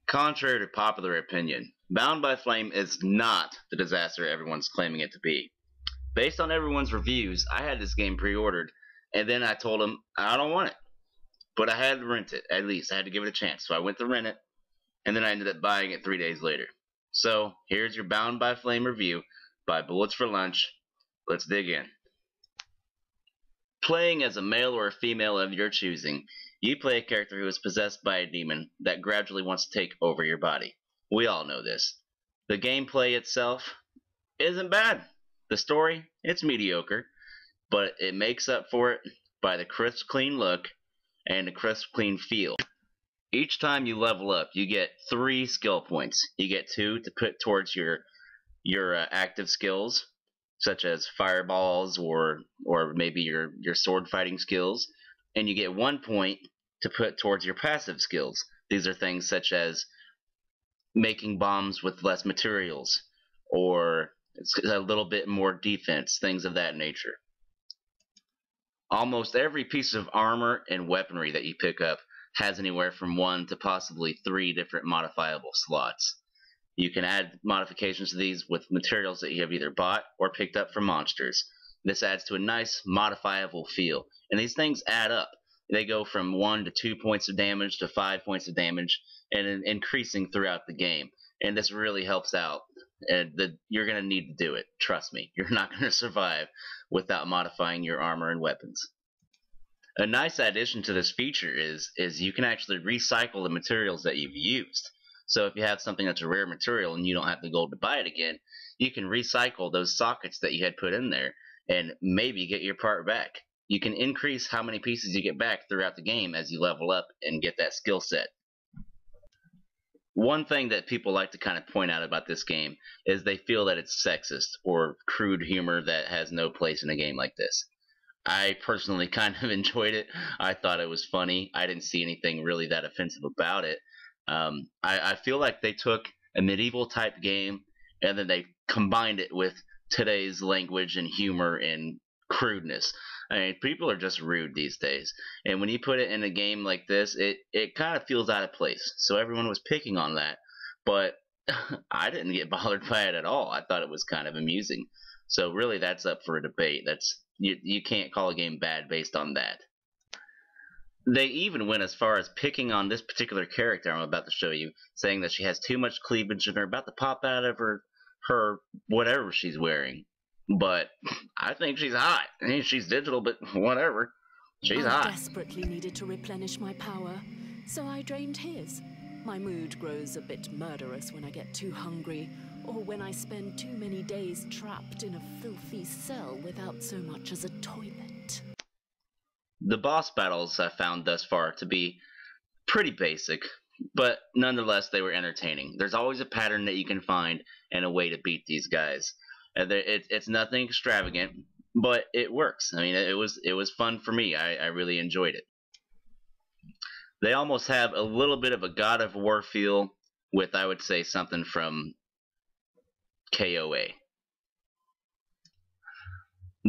Contrary to popular opinion, Bound by Flame is not the disaster everyone's claiming it to be. Based on everyone's reviews, I had this game pre-ordered, and then I told them I don't want it. But I had to rent it, at least. I had to give it a chance. So I went to rent it, and then I ended up buying it 3 days later. So, here's your Bound by Flame review by Bullets for Lunch. Let's dig in. Playing as a male or a female of your choosing, you play a character who is possessed by a demon that gradually wants to take over your body. We all know this. The gameplay itself isn't bad. The story, it's mediocre, but it makes up for it by the crisp, clean look and the crisp, clean feel. Each time you level up, you get 3 skill points. You get 2 to put towards your active skills, such as fireballs or maybe your sword fighting skills, and you get 1 point to put towards your passive skills. These are things such as making bombs with less materials, or a little bit more defense, things of that nature. Almost every piece of armor and weaponry that you pick up has anywhere from 1 to possibly 3 different modifiable slots. You can add modifications to these with materials that you have either bought or picked up from monsters. This adds to a nice modifiable feel, and these things add up. They go from 1 to 2 points of damage to 5 points of damage, and increasing throughout the game. And this really helps out. You're going to need to do it. Trust me. You're not going to survive without modifying your armor and weapons. A nice addition to this feature is you can actually recycle the materials that you've used. So if you have something that's a rare material and you don't have the gold to buy it again, you can recycle those sockets that you had put in there and maybe get your part back. You can increase how many pieces you get back throughout the game as you level up and get that skill set. One thing that people like to kind of point out about this game is they feel that it's sexist or crude humor that has no place in a game like this. I personally kind of enjoyed it. I thought it was funny. I didn't see anything really that offensive about it. I feel like they took a medieval type game and then they combined it with today's language and humor and crudeness. I mean, people are just rude these days, and when you put it in a game like this, it kind of feels out of place. So everyone was picking on that, but I didn't get bothered by it at all. I thought it was kind of amusing. So really, that's up for a debate. You can't call a game bad based on that. They even went as far as picking on this particular character I'm about to show you, saying that she has too much cleavage and they're about to pop out of her whatever she's wearing. But I think she's hot. I mean, she's digital, but whatever. She's hot. I desperately needed to replenish my power, so I drained his. My mood grows a bit murderous when I get too hungry, or when I spend too many days trapped in a filthy cell without so much as a toilet. The boss battles I found thus far to be pretty basic, but nonetheless they were entertaining. There's always a pattern that you can find and a way to beat these guys. It's nothing extravagant, but it works. I mean, it was fun for me. I really enjoyed it. They almost have a little bit of a God of War feel with, I would say, something from KOA.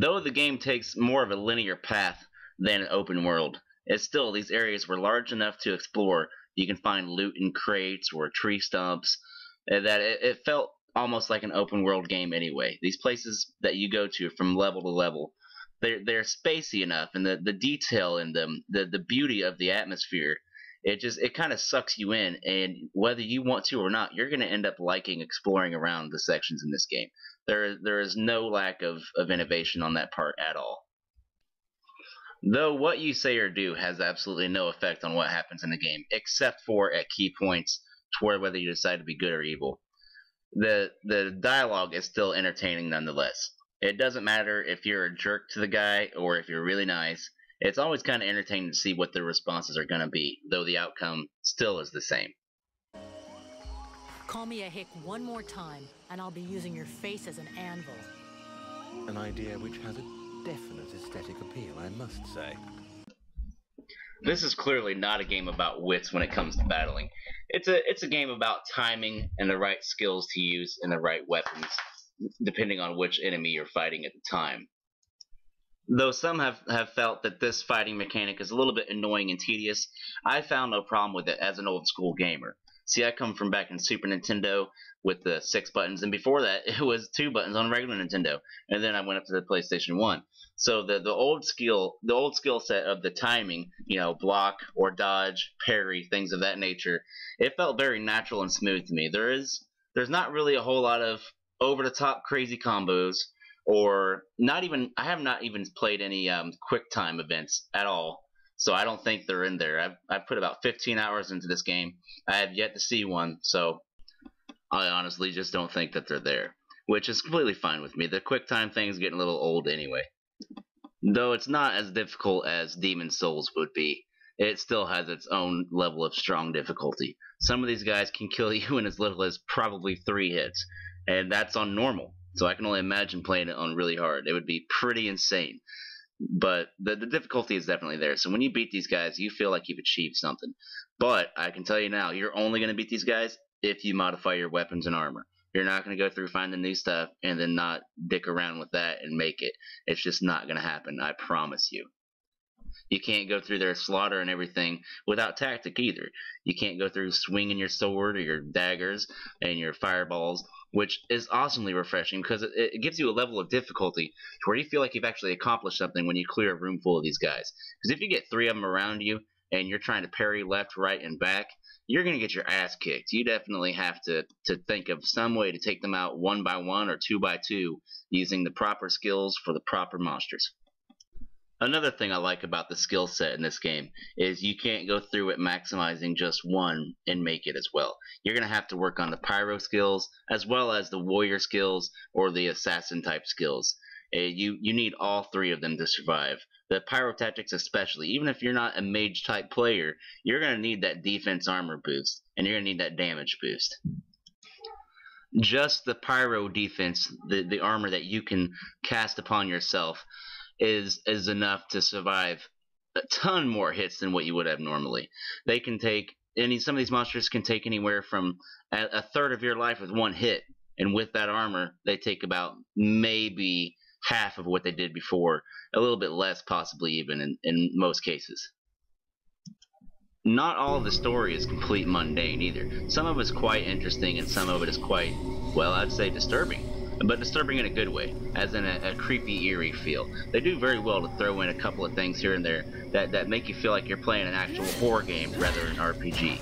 Though the game takes more of a linear path than an open world, it's still, these areas were large enough to explore. You can find loot in crates or tree stumps, that it felt almost like an open world game anyway. These places that you go to from level to level, they're spacey enough, and the detail in them, the beauty of the atmosphere, it kind of sucks you in, and whether you want to or not, you're going to end up liking exploring around the sections in this game. There is no lack of innovation on that part at all. Though what you say or do has absolutely no effect on what happens in the game, except for at key points toward whether you decide to be good or evil. The dialogue is still entertaining nonetheless. It doesn't matter if you're a jerk to the guy or if you're really nice. It's always kind of entertaining to see what their responses are going to be, though the outcome still is the same. Call me a hick one more time, and I'll be using your face as an anvil. An idea which has a definite aesthetic appeal, I must say. This is clearly not a game about wits when it comes to battling. It's a game about timing and the right skills to use and the right weapons, depending on which enemy you're fighting at the time. Though some have felt that this fighting mechanic is a little bit annoying and tedious, I found no problem with it as an old school gamer. See, I come from back in Super Nintendo with the 6 buttons, and before that, it was 2 buttons on regular Nintendo, and then I went up to the PlayStation 1. So the old skill set of the timing, block or dodge, parry, things of that nature, it felt very natural and smooth to me. There's not really a whole lot of over the top crazy combos, or I have not even played any quick time events at all. So I don't think they're in there. I've put about 15 hours into this game. I have yet to see one, so I honestly just don't think that they're there, which is completely fine with me. The quick time thing's getting a little old anyway. Though it's not as difficult as Demon's Souls would be, it still has its own level of strong difficulty. Some of these guys can kill you in as little as probably 3 hits, and that's on normal. So I can only imagine playing it on really hard. It would be pretty insane. But the difficulty is definitely there. So when you beat these guys, you feel like you've achieved something. But I can tell you now, you're only going to beat these guys if you modify your weapons and armor. You're not going to go through finding new stuff and then not dick around with that and make it. It's just not going to happen, I promise you. You can't go through their slaughter and everything without tactic either. You can't go through swinging your sword or your daggers and your fireballs, which is awesomely refreshing because it gives you a level of difficulty to where you feel like you've actually accomplished something when you clear a room full of these guys. Because if you get 3 of them around you and you're trying to parry left, right, and back, you're going to get your ass kicked. You definitely have to think of some way to take them out 1 by 1 or 2 by 2 using the proper skills for the proper monsters. Another thing I like about the skill set in this game is you can't go through it maximizing just one and make it as well. You're going to have to work on the pyro skills as well as the warrior skills or the assassin type skills. You need all 3 of them to survive. The pyrotactics especially. Even if you're not a mage type player, you're going to need that defense armor boost and you're going to need that damage boost. Just the pyro defense, the armor that you can cast upon yourself, is enough to survive a ton more hits than what you would have normally. They can take some of these monsters can take anywhere from a third of your life with 1 hit, and with that armor they take about maybe half of what they did before, a little bit less possibly even in most cases. Not all of the story is complete mundane either. Some of it's quite interesting and some of it is quite, well, I'd say disturbing. But disturbing in a good way, as in a creepy, eerie feel. They do very well to throw in a couple of things here and there that make you feel like you're playing an actual horror game rather than an RPG.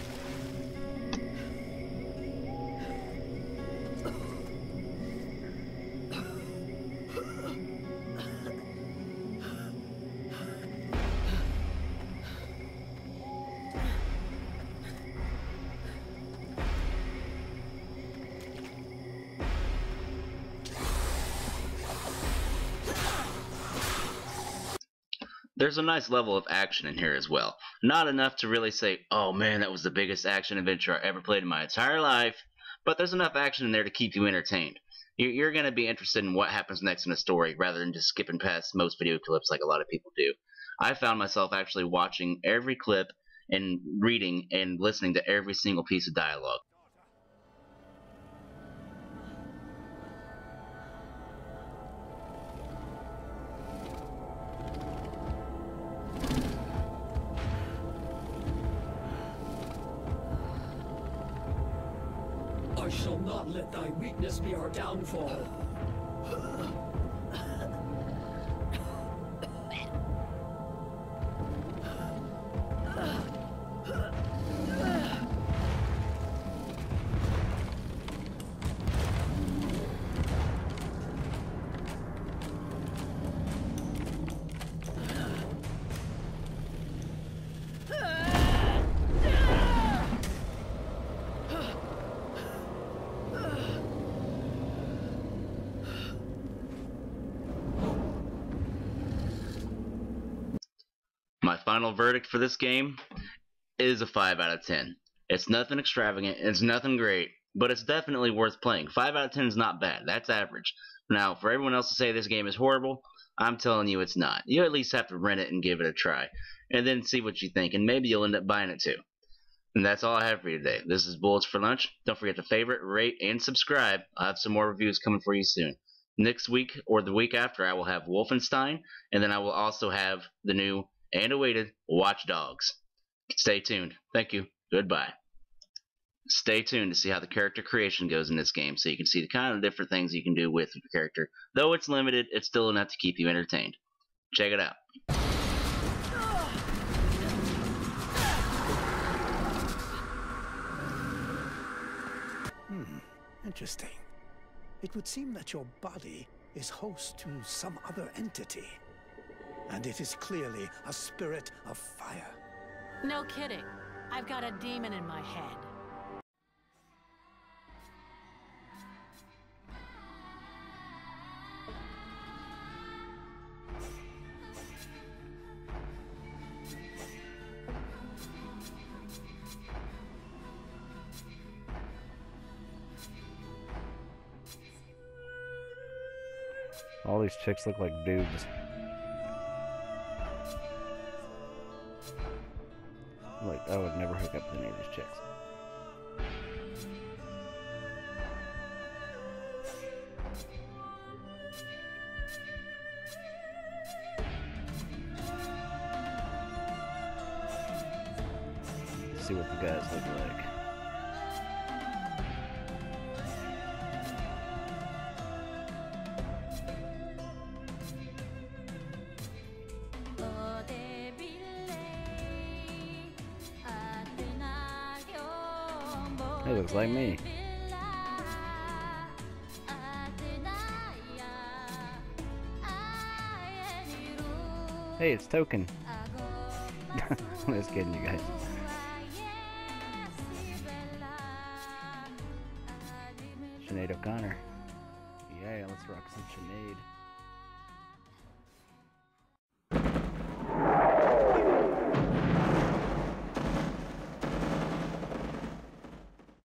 There's a nice level of action in here as well. Not enough to really say, oh man, that was the biggest action adventure I ever played in my entire life, but there's enough action in there to keep you entertained. You're going to be interested in what happens next in the story rather than just skipping past most video clips like a lot of people do. I found myself actually watching every clip and reading and listening to every single piece of dialogue. I shall not let thy weakness be our downfall. My final verdict for this game is a 5 out of 10. It's nothing extravagant, it's nothing great, but it's definitely worth playing. 5 out of 10 is not bad, that's average. Now, for everyone else to say this game is horrible, I'm telling you it's not. You at least have to rent it and give it a try, and then see what you think, and maybe you'll end up buying it too. And that's all I have for you today. This is Bullets for Lunch. Don't forget to favorite, rate, and subscribe. I'll have some more reviews coming for you soon. Next week, or the week after, I will have Wolfenstein, and then I will also have the new and awaited Watch Dogs. Stay tuned. Thank you. Goodbye. Stay tuned to see how the character creation goes in this game, so you can see the kind of different things you can do with your character. Though it's limited, it's still enough to keep you entertained. Check it out. Interesting. It would seem that your body is host to some other entity. And it is clearly a spirit of fire. No kidding. I've got a demon in my head. All these chicks look like dudes. Like, I would never hook up with any of these chicks. Let's see what the guys look like. It looks like me. Hey, it's Token. I'm just kidding, you guys. Sinead O'Connor. Yeah, let's rock some Sinead.